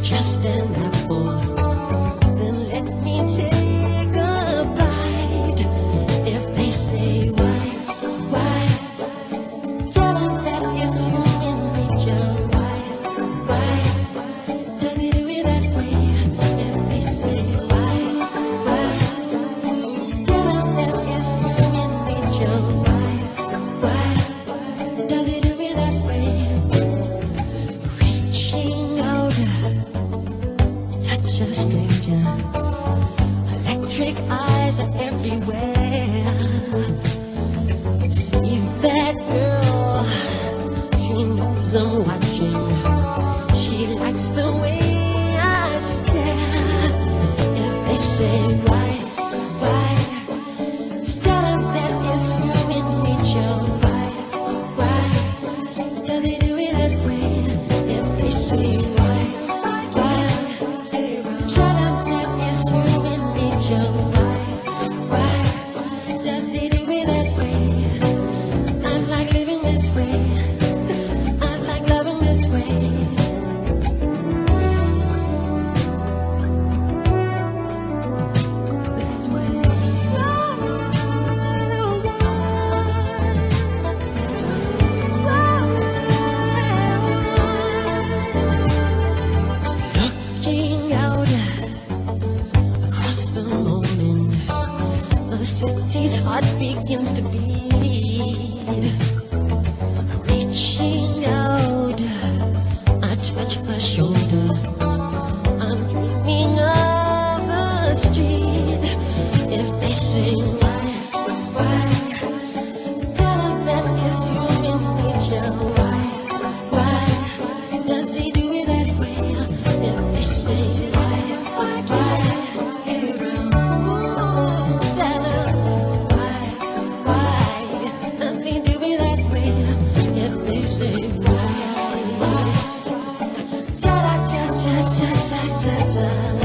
just an apple. Then let me take a bite. If they say why, tell them that it's human nature. Why does he do it that way? If they say why, tell them that it's human nature. Why does he do it that way? Reaching out, touch a stranger. Electric eyes are everywhere. See that girl, she knows I'm watching. She likes the way I stare. If they say why, tell them that it's human nature. Why does he do it that way? If they say why, tell them that it's human nature. Why does he do it that way? I like living this way. I like loving this way. Looking out across the morning, the city's heart begins to beat. Reaching out, I touch her shoulder. I'm dreaming of the street. If they say why, tell them that it's human nature. Why does he do it that way? If they say why, tell them why does he do it that way? If they say why, cha cha cha cha cha cha cha.